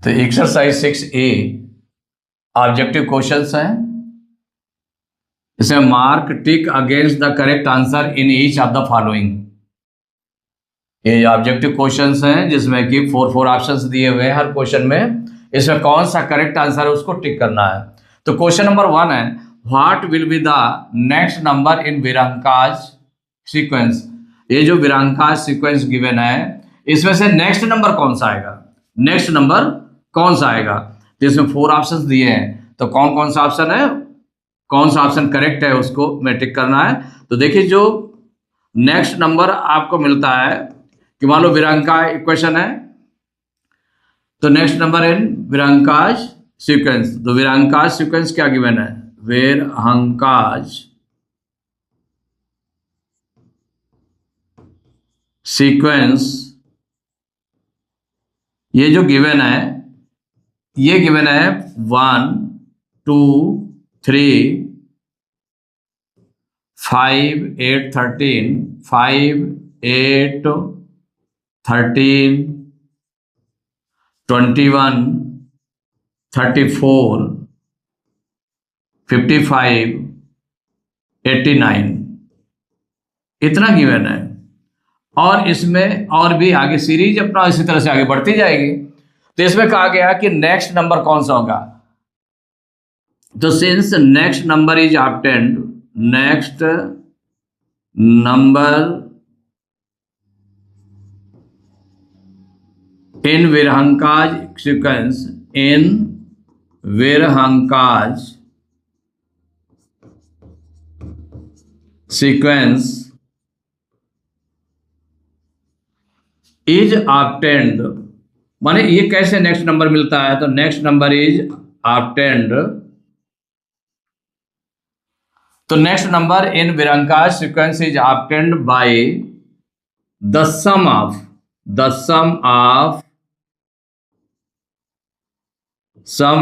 तो exercise 6A objective questions हैं। इसमें mark tick against the correct answer in each of the following. ये objective questions हैं जिसमें कि 4 ऑप्शंस दिए हुए हैं हर क्वेश्चन में। इसमें कौन सा करेक्ट आंसर है उसको टिक करना है। तो क्वेश्चन नंबर 1 है, what will be the next number in विरंकाज सीक्वेंस। ये जो विरंकाज सीक्वेंस गिवन है इसमें से नेक्स्ट नंबर कौन सा आएगा, नेक्स्ट नंबर कौन सा आएगा। तो इसमें 4 ऑप्शंस दिए हैं, तो कौन कौन सा ऑप्शन है, कौन सा ऑप्शन करेक्ट है उसको में टिक करना है। तो देखिए जो नेक्स्ट नंबर आपको मिलता है कि मान लो विरंका इक्वेशन है, तो नेक्स्ट नंबर इन विरंकाज सीक्वेंस। तो विरंकाज सीक्वेंस क्या गिवन है, विरंकाज सीक्वेंस ये जो गिवन है, ये गिवन है 1 2 3 5 8 13 5 8 13 21 34 55 89 इतना गिवन है। और इसमें और भी आगे सीरीज अपना इसी तरह से आगे बढ़ती जाएगी। तो इसमें कहा गया कि नेक्स्ट नंबर कौन सा होगा। तो since next number is obtained, next number in विरंकाज सीक्वेंस, इन विरंकाज सीक्वेंस इज ऑब्टेन्ड, माने ये कैसे नेक्स्ट नंबर मिलता है। तो नेक्स्ट नंबर इज ऑब्टेन्ड, तो नेक्स्ट नंबर इन विरंकाज sequence is obtained by the sum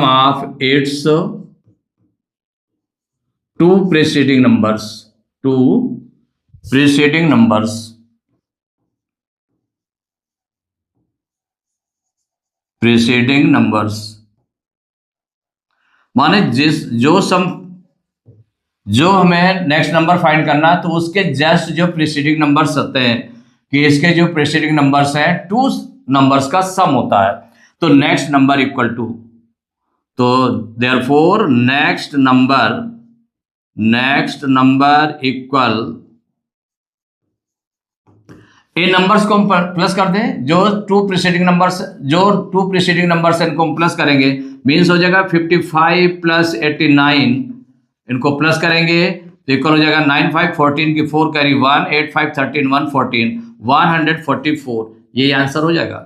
of its two preceding numbers, माने जो हमें नेक्स्ट नंबर फाइंड करना है तो उसके जस्ट जो प्रीसीडिंग नंबर्स होते हैं, कि इसके जो प्रीसीडिंग नंबर्स हैं 2 नंबर्स का सम होता है। तो नेक्स्ट नंबर इक्वल टू, तो देयरफॉर नेक्स्ट नंबर इक्वल, इन नंबर्स को हम प्लस कर दें, जो 2 प्रीसीडिंग नंबर्स इनको हम प्लस करेंगे, मीन्स हो जाएगा 55 प्लस 89, इनको प्लस करेंगे तो इक्वल हो जाएगा 9 5 14 की 4 कैरी 1 8 5 13 1 14 144। ये आंसर हो जाएगा।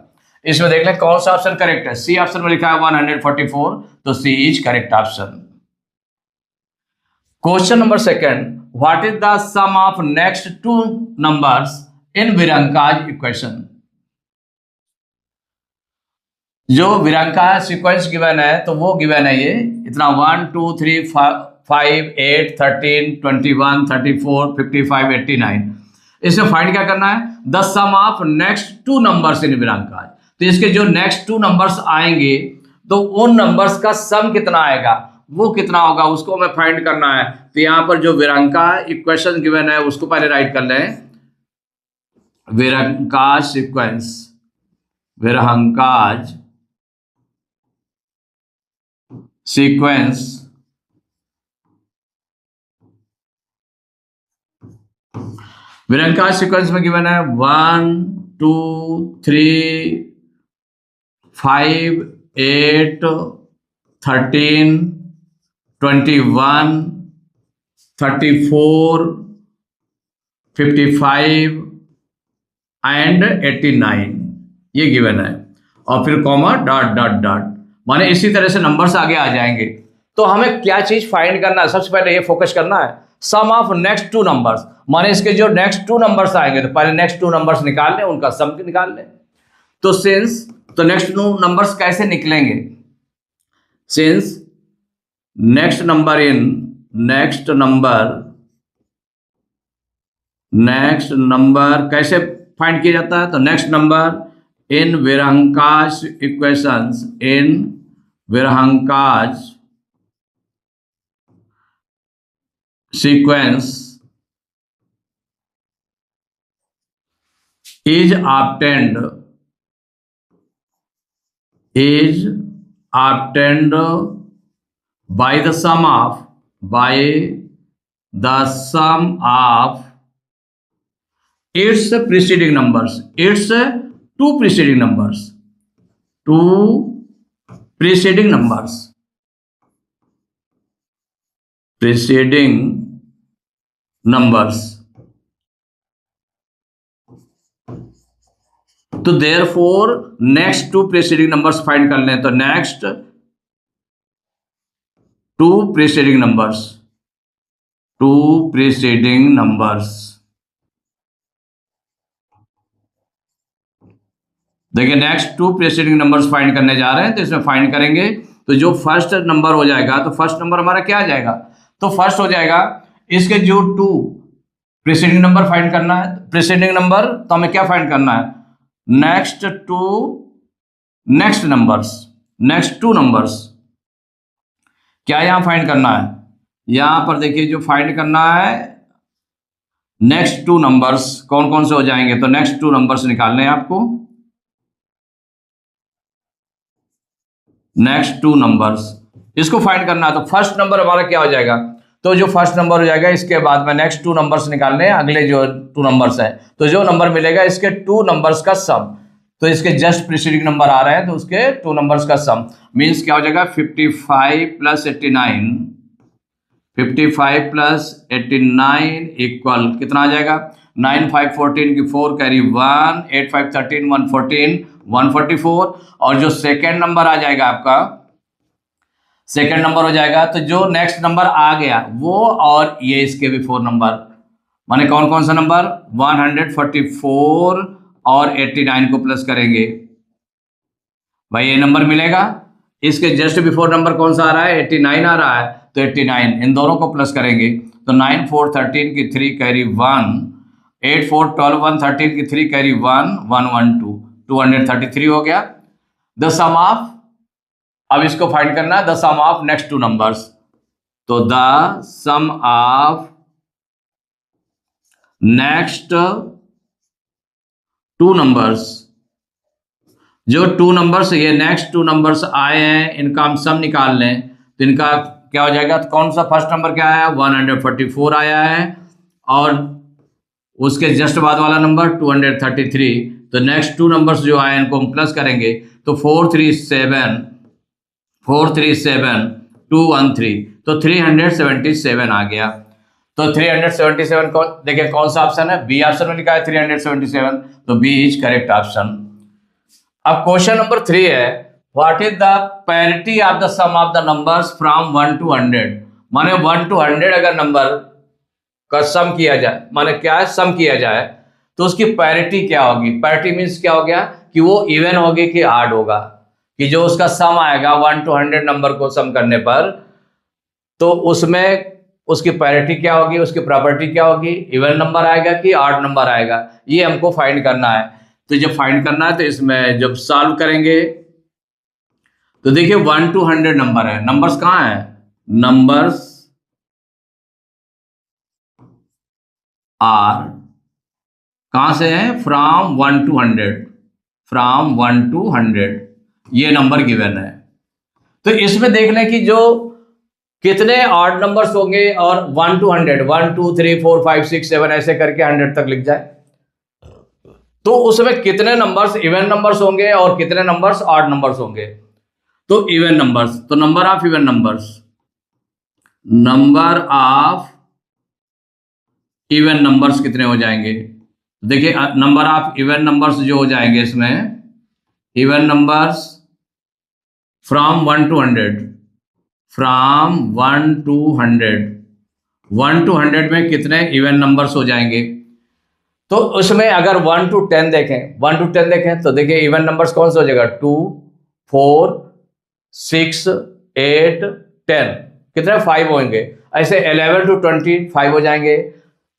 इसमें देख लें कौन सा ऑप्शन करेक्ट है। सी ऑप्शन में लिखा है 144, तो C is correct option. Question number 2, what is the sum of next 2 numbers in विरंकाज इक्वेशन। जो विरंकाज सीक्वेंस गिवन है तो वो गिवन है ये इतना 1 2 3 5 8 13 21 34 55 89। इसमें फाइंड क्या करना है, the sum of next 2 numbers in विरंकाज। तो इसके जो नेक्स्ट 2 नंबर्स आएंगे तो उन नंबर्स का सम कितना आएगा, वो कितना होगा उसको हमें फाइंड करना है। तो यहां पर जो विरंकाज इक्वेशन गिवन है उसको पहले राइट कर लें, विरंकाज सीक्वेंस, विरंकाज सीक्वेंस विरंकाज सीक्वेंस में गिवन है 1 2 3 5 8 13 21 34 55 एंड 89 ये गिवन है, और फिर कॉमा डॉट डॉट डॉट, माने इसी तरह से नंबर्स आगे आ जाएंगे। तो हमें क्या चीज फाइंड करना है, सबसे पहले ये फोकस करना है सम ऑफ नेक्स्ट 2 नंबर्स, माने इसके जो नेक्स्ट 2 नंबर्स आएंगे तो पहले नेक्स्ट 2 नंबर्स निकाल लें, उनका सम निकाल लें। तो सिंस, तो नेक्स्ट 2 नंबर्स कैसे निकलेंगे, सिंस नेक्स्ट नंबर कैसे फाइंड किया जाता है। तो next number in Virhanka's equations, in Virhanka's sequence is obtained by the sum of its preceding numbers, its two preceding numbers, preceding numbers. तो therefore next to preceding numbers find कर लें। तो next to preceding numbers, देखिए next to preceding numbers find करने जा रहे हैं। तो इसमें फाइंड करेंगे तो जो फर्स्ट नंबर हो जाएगा, तो फर्स्ट नंबर हमारा क्या आ जाएगा, तो फर्स्ट हो जाएगा इसके जो टू प्रीसीडिंग नंबर फाइंड करना है, प्रीसीडिंग नंबर, तो हमें क्या फाइंड करना है, नेक्स्ट टू नंबर्स क्या यहां फाइंड करना है, यहां पर देखिए जो फाइंड करना है नेक्स्ट टू नंबर्स कौन कौन से हो जाएंगे। तो नेक्स्ट टू नंबर्स निकालने हैं आपको, नेक्स्ट टू नंबर्स इसको फाइंड करना है। तो फर्स्ट नंबर हमारा क्या हो जाएगा, तो जो फर्स्ट नंबर हो जाएगा इसके बाद में नेक्स्ट टू नंबर्स निकालने हैं, अगले जो टू नंबर्स हैं, तो जो नंबर मिलेगा इसके टू नंबर्स का सम, तो इसके जस्ट प्रीसीडिंग नंबर आ रहे हैं तो उसके टू नंबर्स का सम मींस क्या हो जाएगा 55 प्लस 89 इक्वल कितना आ जाएगा 9 5 14 की 4 कैरी 1 8 5 13 114 144। और जो सेकेंड नंबर आ जाएगा आपका, सेकेंड नंबर हो जाएगा, तो जो नेक्स्ट नंबर आ गया वो और ये इसके भी 4 नंबर, माने कौन कौन सा नंबर 144 और 89 को प्लस करेंगे, भाई ये नंबर मिलेगा। इसके जस्ट बिफोर नंबर कौन सा आ रहा है 89 आ रहा है, तो 89 इन दोनों को प्लस करेंगे तो 9 4 13 की 3 कैरी 1 8 4 12 1 13 की 3 कैरी 1 112 233 हो गया। द सम ऑफ, अब इसको फाइंड करना है the sum of next two numbers, तो the sum of next two numbers, जो टू नंबर्स ये नेक्स्ट टू नंबर्स आए हैं इनका हम सम निकाल लें तो इनका क्या हो जाएगा, तो कौन सा फर्स्ट नंबर क्या आया 144 आया है और उसके जस्ट बाद वाला नंबर 233। तो नेक्स्ट टू नंबर्स जो आए इनको हम प्लस करेंगे तो 437 213 तो 377 आ गया। तो 377 कौन, देखिए कौन सा ऑप्शन है, बी ऑप्शन में लिखा है 377, तो बी इज करेक्ट ऑप्शन। अब क्वेश्चन नंबर 3 है, what is the parity of the sum of the numbers from 1 to 100, माने 1 to 100 अगर नंबर का सम किया जाए, माने क्या है सम किया जाए तो उसकी पैरिटी क्या होगी। पैरिटी मीन्स क्या हो गया कि वो इवन होगी कि ऑड होगा, कि जो उसका सम आएगा 1 to 100 नंबर को सम करने पर तो उसमें उसकी पैरिटी क्या होगी, उसकी प्रॉपर्टी क्या होगी, इवन नंबर आएगा कि ऑड नंबर आएगा, ये हमको फाइंड करना है। तो जब फाइंड करना है तो इसमें जब सॉल्व करेंगे तो देखिए 1 to 100 नंबर है, नंबर्स कहाँ है, नंबर्स आर कहां से है फ्रॉम 1 to 100, फ्रॉम 1 to 100 ये नंबर गिवन है। तो इसमें देख लें कि जो कितने ऑड नंबर्स होंगे और 1 to 100 1 2 3 4 5 6 7 ऐसे करके 100 तक लिख जाए, तो उसमें कितने नंबर्स इवन नंबर्स होंगे और कितने नंबर्स ऑड नंबर्स होंगे। तो इवन नंबर्स, तो number of even numbers, number of even numbers कितने हो जाएंगे, देखिए नंबर ऑफ इवन नंबर्स जो हो जाएंगे इसमें even numbers from 1 to 100, from 1 to 100 में कितने इवन नंबर्स हो जाएंगे। तो उसमें अगर 1 to 10 देखें तो देखिए इवन नंबर्स कौन सा हो जाएगा 2 4 6 8 10, कितने 5 होंगे। ऐसे 11 to 20 5 हो जाएंगे,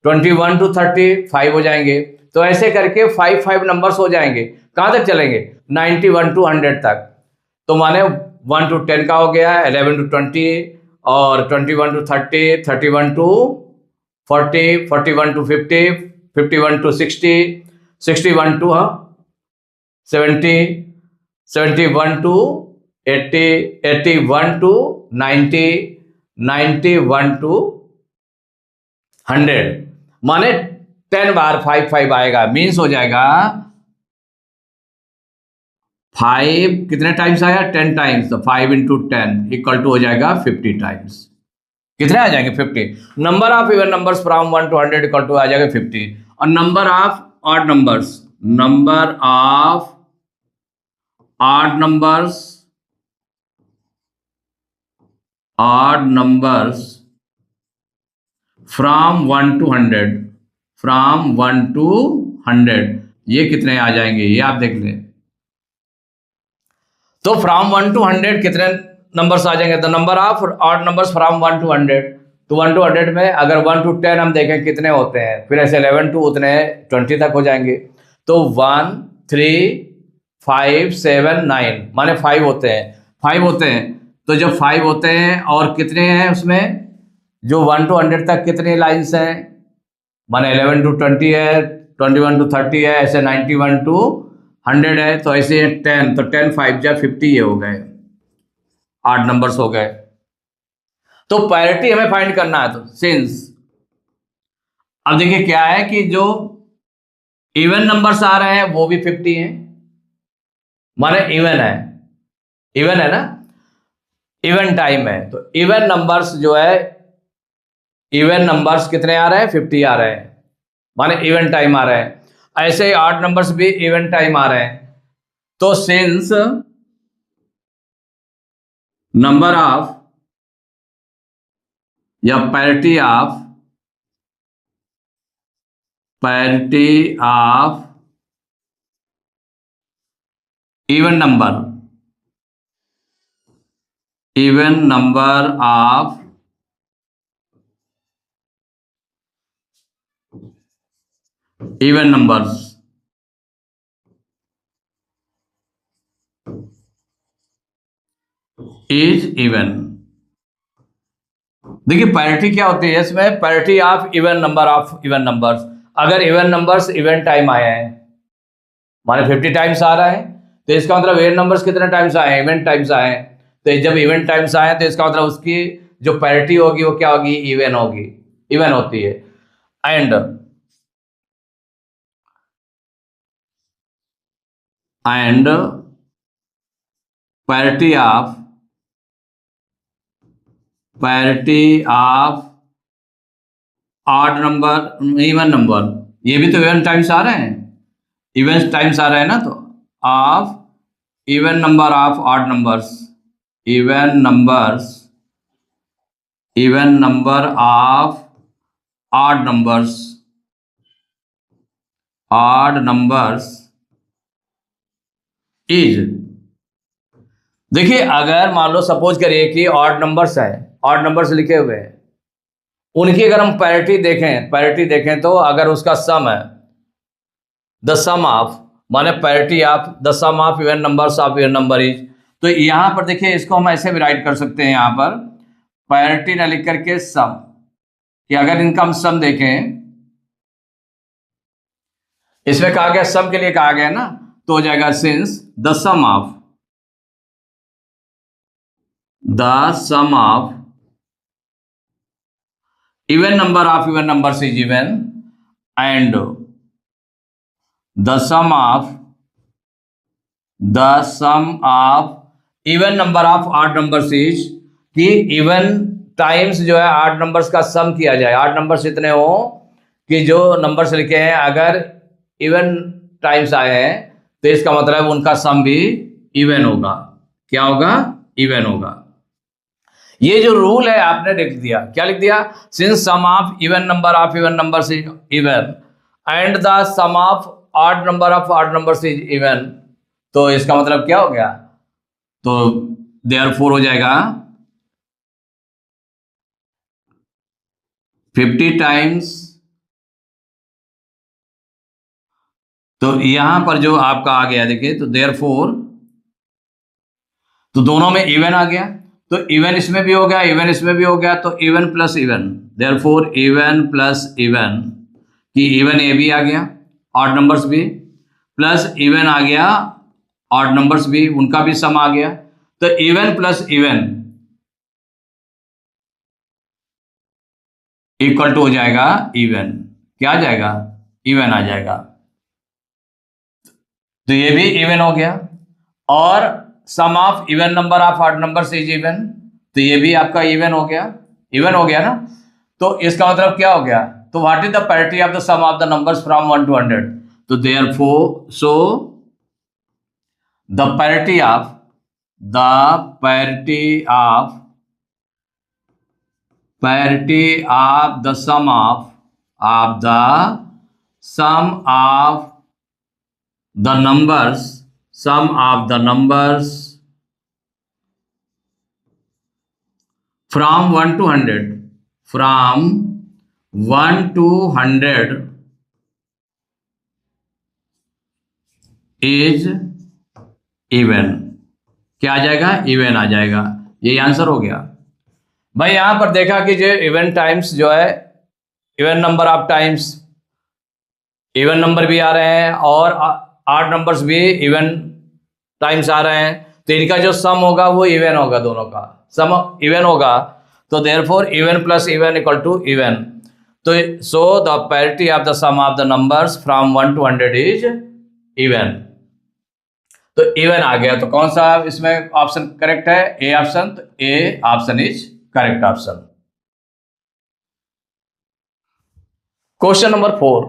21 to 30 5 हो जाएंगे, तो ऐसे करके 5 नंबर्स हो जाएंगे। कहाँ तक चलेंगे? 91 to 100 तक। तो माने 1 to 10 का हो गया, 11 to 20 और 21 to 30, 31 to 40, 41 to 50, 51 to 60, 61 to 70, 71 to 80, 81 to 90, 91 to 100। माने 10 बार 5 आएगा, मीन्स हो जाएगा 5 कितने टाइम्स आया? 10 टाइम्स। तो 5 into 10 इक्वल टू हो जाएगा 50 टाइम्स। कितने आ जाएंगे? 50। Number of even numbers from 1 to 100 equal to आ जाएगा 50। और number of odd numbers, number of odd numbers, odd numbers from 1 to 100, from 1 to 100 ये कितने आ जाएंगे? ये आप देख लें। तो फ्रॉम 1 to 100 कितने नंबर्स आ जाएंगे? तो number of odd numbers from 1 to 100, तो 1 to 100 में अगर 1 to 10 हम देखें कितने होते हैं, फिर ऐसे 11 to उतने 20 तक हो जाएंगे। तो 1, 3, 5, 7, 9 माने 5 होते हैं, 5 होते हैं। तो जब 5 होते हैं और कितने हैं उसमें, जो 1 to 100 तक कितने लाइन्स हैं, माने 11 to 20 है, 21 to 30 है, ऐसे 91 to 100 है। तो ऐसे 10, तो 10 5 जा 50 ये हो गए, 8 नंबर्स हो गए। तो पैरिटी हमें फाइंड करना है। तो सिंस अब देखिए क्या है कि जो इवन नंबर्स आ रहे हैं वो भी 50 हैं, माने इवन है, इवन है ना, इवन टाइम है। तो इवन नंबर्स जो है, इवन नंबर्स कितने आ रहे हैं? 50 आ रहे हैं, माने इवन टाइम आ रहे हैं। ऐसे ही ऑड नंबर्स भी इवन टाइम आ रहे हैं। तो सिंस नंबर ऑफ या parity of even number of even numbers is even. देखिए पैरिटी क्या होती है इसमें? Parity of even numbers. अगर इवन नंबर्स इवन टाइम आए हैं, माने 50 टाइम्स आ रहा है, तो इसका मतलब इवन नंबर्स कितने टाइम्स आए हैं? इवन टाइम्स आए हैं। तो जब इवन टाइम्स आए तो इसका मतलब उसकी जो पैरिटी होगी वो क्या होगी? इवन होगी, इवन होती है। And parity of odd number, even number, ये भी तो इवन टाइम्स आ रहे हैं, इवन टाइम्स आ रहे हैं ना। तो of even number of odd numbers, even number of odd numbers is. देखिए अगर मान लो सपोज करिए कि ऑड नंबर्स है, ऑड नंबर्स लिखे हुए हैं, उनकी अगर हम पैरिटी देखें तो अगर उसका सम है, द सम ऑफ, माने parity of the sum of even numbers of even number is. तो यहां पर देखिए इसको हम ऐसे भी राइट कर सकते हैं, यहां पर पैरिटी ना लिख करके सम, कि अगर इनका हम सम देखें, इसमें कहा गया सम के लिए कहा गया ना, तो हो जाएगा since the sum of even number of even numbers is even and the sum of even number of odd numbers is, कि इवन टाइम्स जो है ऑड नंबर्स का सम किया जाए। ऑड नंबर्स इतने हो कि जो नंबर्स लिखे हैं अगर इवन टाइम्स आए हैं तो इसका मतलब उनका सम भी इवन होगा। क्या होगा? इवन होगा। ये जो रूल है आपने लिख दिया, क्या लिख दिया? Since sum of even numbers is even and the sum of odd numbers is even. तो इसका मतलब क्या हो गया? तो देयरफॉर हो जाएगा 50 टाइम्स तो यहां पर जो आपका आ गया देखिए, तो देयरफॉर, तो दोनों में इवन आ गया, तो इवन इसमें भी हो गया, इवन इसमें भी हो गया, तो even plus even, therefore even plus even, कि इवन ए भी आ गया, ऑड नंबर्स भी, प्लस इवन आ गया, ऑड नंबर्स भी, उनका भी सम आ गया। तो even plus even equal to हो जाएगा इवन। क्या आ जाएगा? इवन आ जाएगा। तो ये भी इवन हो गया। और sum of even number of odd number is even, तो ये भी आपका इवन हो गया। इवन हो गया ना, तो इसका मतलब क्या हो गया? तो what is the parity of the sum of the numbers from 1 to 100? तो therefore, so the parity of the sum of the numbers from 1 to 100 is even। क्या आ जाएगा? इवन आ जाएगा। यही आंसर हो गया भाई। यहां पर देखा कि जो इवन टाइम्स जो है, even number of times, even number भी आ रहे हैं और ऑड नंबर्स भी इवन टाइम्स आ रहे हैं, तो इनका जो सम होगा वो इवन होगा, दोनों का सम इवन होगा। तो therefore even plus even equal to even. तो so the parity of the sum of the numbers from 1 to 100 is even. तो इवन आ गया। तो कौन सा इसमें ऑप्शन करेक्ट है? A option. तो A option is correct option. Question number 4,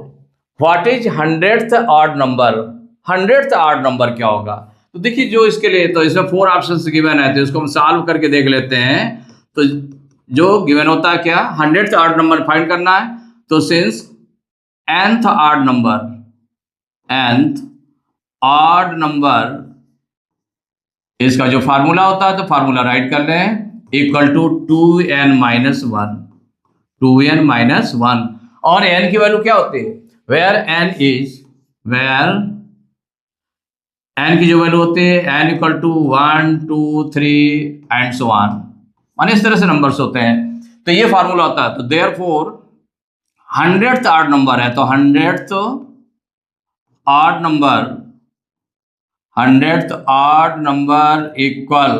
what is 100th odd number? 100th odd number क्या होगा? तो देखिए, जो इसके लिए, तो इसमें 4 ऑप्शंस गिवन है, तो इसको हम सॉल्व करके देख लेते हैं। तो जो गिवन होता है क्या? 100th ऑड नंबर फाइंड करना है। तो सिंस nth ऑड नंबर, इसका जो फार्मूला होता है, तो फार्मूला राइट कर लें, इक्वल टू 2n - 1, 2n - 1। और n की वैल्यू क्या होती है? वेयर n की जो वैल्यू होती है, n equal to 1 2 3 and so on, माने इस तरह से नंबर्स होते हैं। तो ये फार्मूला होता है। तो देयरफॉर 100th ऑड नंबर है, तो 100th ऑड नंबर इक्वल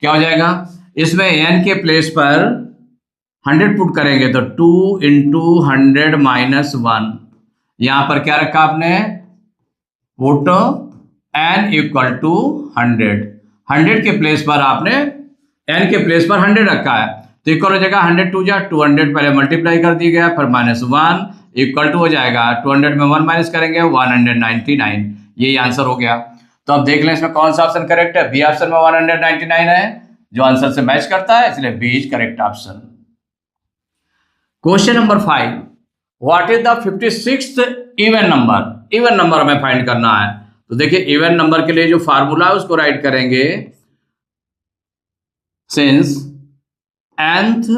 क्या हो जाएगा? इसमें n के प्लेस पर 100 पुट करेंगे, तो 2 × 100 - 1। यहां पर क्या रखा आपने? Put n equal to 100। 100 के प्लेस पर आपने n के प्लेस पर 100 रखा है, तो इक्वल हो जाएगा 100 2 जा 200, पहले मल्टीप्लाई कर दिया गया, फिर -1 इक्वल टू हो जाएगा 200 में 1 माइनस करेंगे 199। यही आंसर हो गया। तो अब देख लें इसमें कौन सा ऑप्शन करेक्ट है। बी ऑप्शन में 199 है, जो आंसर से मैच करता है, इसलिए B is correct option. Question number 5, what is the 56th even number? Even number हमें फाइंड करना है। तो देखिए, इवन नंबर के लिए जो फार्मूला है उसको राइट करेंगे, सिंस nth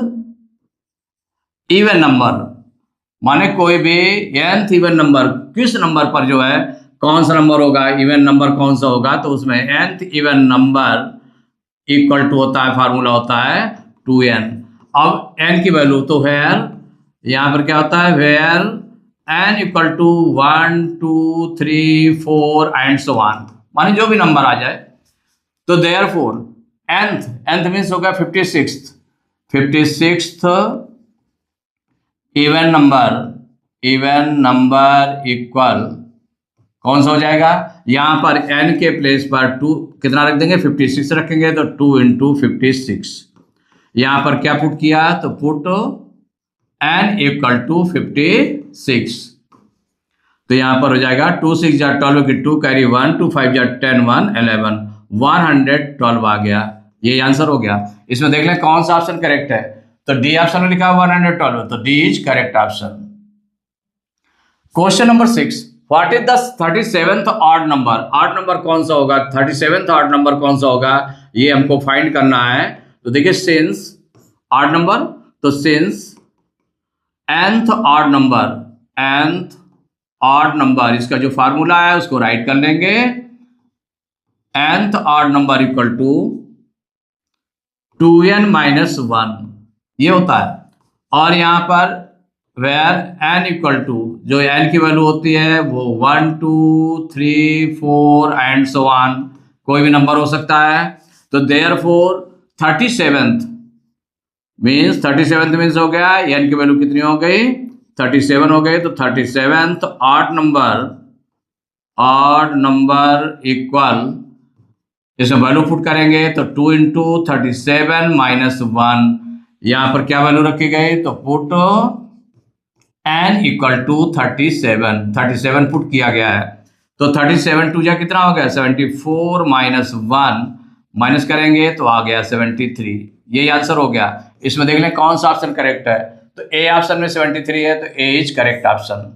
इवन नंबर, माने कोई भी nth इवन नंबर, किस नंबर पर जो है कौन सा नंबर होगा, इवन नंबर कौन सा होगा, तो उसमें nth even number equal to होता है, फार्मूला होता है 2n। अब n की वैल्यू, तो वेयर, यहां पर क्या होता है, where n equal to 1 2 3 4 and so on, माने जो भी नंबर आ जाए। तो देयरफॉर nth मीन्स होगा 56th इवन नंबर इक्वल कौन सा हो जाएगा? यहां पर n के प्लेस पर 2 कितना रख देंगे? 56 रखेंगे, तो 2 × 56। यहां पर क्या पुट किया? तो पुट n इक्वल टू 56। तो यहां पर हो जाएगा 2 6 जा 12 की 2 कैरी 1 2 5 जा 10 1 11 112 आ गया। ये आंसर हो गया। इसमें देख लें कौन सा ऑप्शन करेक्ट है। तो डी ऑप्शन में लिखा 112, तो D is correct option. Question number 6, what is the 37th odd number? Odd number कौन सा होगा? 37th ऑड नंबर कौन सा होगा, ये हमको फाइंड करना है। तो देखिए, सिंस ऑड नंबर, तो since nth odd number odd number, इसका जो फार्मूला है उसको राइट कर लेंगे, nth odd number equal to 2n minus 1, ये होता है। और यहां पर वेयर n इक्वल टू, जो n की वैल्यू होती है वो 1 2 3 4 एंड सो ऑन, कोई भी नंबर हो सकता है। तो therefore 37th means 37th means हो गया, n की वैल्यू कितनी हो गई 37 हो गई, तो 37th ऑड नंबर इक्वल, इसमें वैल्यू पुट करेंगे तो 2 इंटू 37 माइनस 1, यहां पर क्या वैल्यू रखी गई, तो put n equal to 37 put किया गया है। तो 37 टू जा कितना हो गया 74 माइनस 1, माइनस करेंगे तो आ गया 73, यही आंसर हो गया। इसमें देख लें कौन सा ऑप्शन करेक्ट है, तो ए ऑप्शन में 73 है, तो ए इज करेक्ट ऑप्शन।